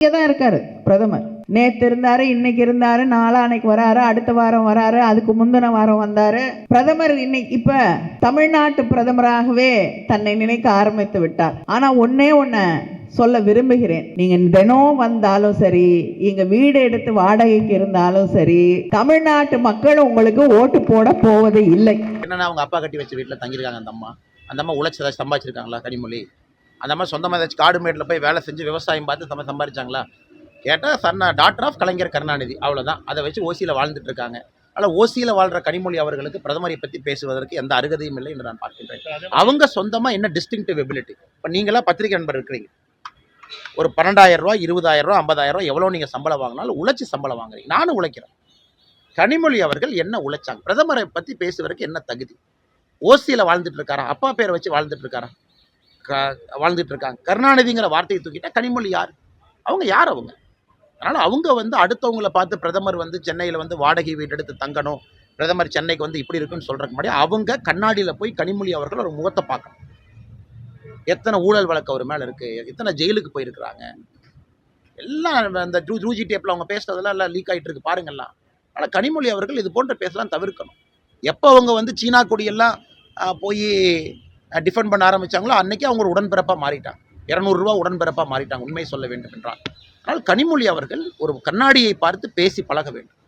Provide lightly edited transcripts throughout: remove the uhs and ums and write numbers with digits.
இங்கே தான் இருக்காரு பிரதமர். நேற்று இருந்தாரு, இன்னைக்கு இருந்தாரு, நாளான்னைக்கு வராரு, அடுத்த வாரம் வராரு, அதுக்கு முந்தின வாரம் வந்தாரு. பிரதமர் இன்னைக்கு இப்ப தமிழ்நாட்டு பிரதமராகவே தன்னை நினைக்க ஆரம்பித்து விட்டார். ஆனா ஒன்னே சொல்ல விரும்புகிறேன். நீங்க தினம் வந்தாலும் சரி, இங்க வீடு எடுத்து வாடகைக்கு இருந்தாலும் சரி, தமிழ்நாட்டு மக்கள் உங்களுக்கு ஓட்டு போட போவது இல்லை. என்னன்னா அவங்க அப்பா கட்டி வச்ச வீட்டில் தங்கியிருக்காங்க. அந்த அம்மா உழைச்சி ஏதாச்சும் சம்பாதிச்சிருக்காங்களா? கனிமொழி அந்த மாதிரி சொந்தமாக ஏதாச்சும் காடு மேட்டில் போய் வேலை செஞ்சு விவசாயம் பார்த்து சம்பாதிச்சாங்களா? கேட்டால் டாக்டர் ஆஃப் கலைஞர் கருணாநிதி, அவ்வளோதான். அதை வச்சு ஓசியில் வாழ்ந்துட்டு இருக்காங்க. ஆனால் ஓசியில் வாழ்கிற கனிமொழி அவர்களுக்கு பிரதமரை பற்றி பேசுவதற்கு எந்த அருகதையும் இல்லை என்று நான் பார்க்கின்றேன். அவங்க சொந்தமாக என்ன டிஸ்டிங்டிவ் எபிலிட்டி? இப்போ நீங்களாம் பத்திரிகை நண்பர் இருக்கிறீங்க, ஒரு 12,000 ரூபா, 20,000 ரூபா, 50,000 ரூபா எவ்வளோ நீங்கள் சம்பளம் வாங்கினாலும் உழைச்சி சம்பளம் வாங்குறீங்க. நானும் உழைக்கிறேன். கனிமொழி அவர்கள் என்ன உழைச்சாங்க? பிரதமரை பற்றி பேசுவதற்கு என்ன தகுதி? ஓசியில் வாழ்ந்துட்டு இருக்காரா? அப்பா பேரை வச்சு வாழ்ந்துட்டு இருக்காரா? வாழ்ந்துட்டு இருக்காங்க. கருணாநிதிங்கிற வார்த்தையை தூக்கிட்டா கனிமொழி யார்? அவங்க யார்? அவங்க அதனால் அவங்க அடுத்தவங்களை பார்த்து பிரதமர் சென்னையில் வாடகை வீடு எடுத்து தங்கணும், பிரதமர் சென்னைக்கு இப்படி இருக்குன்னு சொல்கிறதுக்கு முன்னாடி அவங்க கண்ணாடியில் போய் கனிமொழி அவர்கள் ஒரு முகத்தை பார்க்கணும். எத்தனை ஊழல் வழக்கு அவர் மேலே இருக்குது, எத்தனை ஜெயிலுக்கு போயிருக்கிறாங்க, எல்லாம் அந்த ரூஜி டேப்பில் அவங்க பேசுறதெல்லாம் எல்லாம் லீக் ஆகிட்டு இருக்கு பாருங்கள்லாம். ஆனால் கனிமொழி அவர்கள் இது போன்ற பேசலாம் தவிர்க்கணும். எப்போ அவங்க சீனா கொடியெல்லாம் போய் டிஃபெண்ட் பண்ண ஆரம்பித்தாங்களோ அன்றைக்கி அவங்க ஒரு உடன்பிறப்பாக மாறிட்டாங்க. 200 ரூபா உடன்பிறப்பாக மாறிட்டாங்க, உண்மை சொல்ல வேண்டும் என்றால். அதனால் கனிமொழி அவர்கள் ஒரு கண்ணாடியை பார்த்து பேசி பழக வேண்டும்.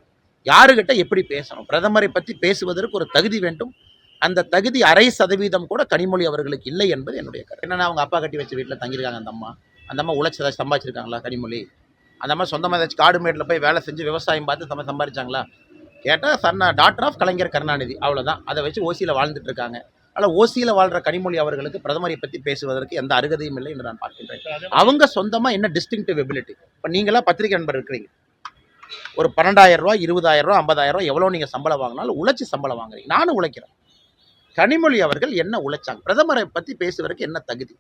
யாருக்கிட்ட எப்படி பேசணும்? பிரதமரை பற்றி பேசுவதற்கு ஒரு தகுதி வேண்டும். அந்த தகுதி 0.5% கூட கனிமொழி அவர்களுக்கு இல்லை என்பது என்னுடைய கருத்து. என்னன்னா அவங்க அப்பா கட்டி வச்ச வீட்டில் தங்கியிருக்காங்க. அந்த அம்மா உழைச்சி ஏதாச்சும் சம்பாதிச்சிருக்காங்களா? கனிமொழி அந்த மாதிரி சொந்தமாக ஏதாச்சும் காடு மேட்டில் போய் வேலை செஞ்சு விவசாயம் பார்த்து சம்பாதிச்சாங்களா? கேட்டால் டாக்டர் ஆஃப் கலைஞர் கருணாநிதி, அவ்வளோதான். அதை வச்சு ஓசியில் வாழ்ந்துட்டு இருக்காங்க. ஆனால் ஓசியில் வாழ்கிற கனிமொழி அவர்களுக்கு பிரதமரை பற்றி பேசுவதற்கு எந்த அருகதையும் இல்லை என்று நான் பார்க்கின்றேன். அவங்க சொந்தமாக என்ன டிஸ்டிங்டிவ் எபிலிட்டி? இப்போ நீங்களாம் பத்திரிகை நண்பர் இருக்கிறீங்க, ஒரு 12,000 ரூபா, 20,000 ரூபா, 50,000 ரூபா எவ்வளோ நீங்கள் சம்பளம் வாங்கினாலும் உழைச்சி சம்பளம் வாங்குறீங்க. நானும் உழைக்கிறேன். கனிமொழி அவர்கள் என்ன உழைச்சாங்க? பிரதமரை பற்றி பேசுவதற்கு என்ன தகுதி?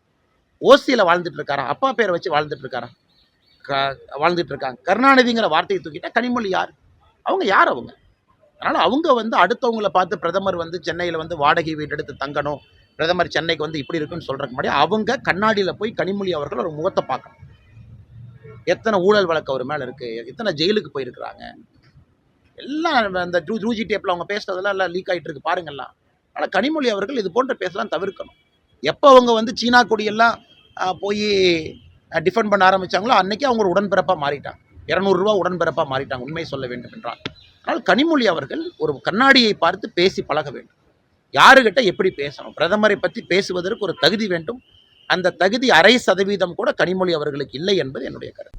ஓசியில் வாழ்ந்துட்டு இருக்காரா? அப்பா பேரை வச்சு வாழ்ந்துட்டு இருக்காரா? வாழ்ந்துட்டு இருக்காங்க. கருணாநிதிங்கிற வார்த்தையை தூக்கிட்டா கனிமொழி யார்? அவங்க யார்? அவங்க அதனால் அவங்க அடுத்தவங்களை பார்த்து பிரதமர் சென்னையில் வாடகை வீடு எடுத்து தங்கணும், பிரதமர் சென்னைக்கு இப்படி இருக்குன்னு சொல்கிறதுக்கு முன்னாடி அவங்க கண்ணாடியில் போய் கனிமொழி அவர்கள் ஒரு முகத்தை பார்க்கணும். எத்தனை ஊழல் வழக்கு அவர் மேலே இருக்குது, எத்தனை ஜெயிலுக்கு போயிருக்கிறாங்க, எல்லாம் அந்த ரூஜி டேப்பில் அவங்க பேசுறதெல்லாம் எல்லாம் லீக் ஆகிட்டு இருக்கு பாருங்கள்லாம். ஆனால் கனிமொழி அவர்கள் இது போன்ற பேசலாம் தவிர்க்கணும். எப்போ அவங்க சீனா கொடியெல்லாம் போய் டிஃபெண்ட் பண்ண ஆரம்பித்தாங்களோ அன்றைக்கி அவங்க ஒரு உடன்பிறப்பாக மாறிட்டாங்க. 200 ரூபா உடன்பிறப்பாக மாறிட்டாங்க, உண்மை சொல்ல வேண்டும் என்றால். அதனால் கனிமொழி அவர்கள் ஒரு கண்ணாடியை பார்த்து பேசி பழக வேண்டும். யாருக்கிட்ட எப்படி பேசணும்? பிரதமரை பற்றி பேசுவதற்கு ஒரு தகுதி வேண்டும். அந்த தகுதி 0.5% கூட கனிமொழி அவர்களுக்கு இல்லை என்பது என்னுடைய கருத்து.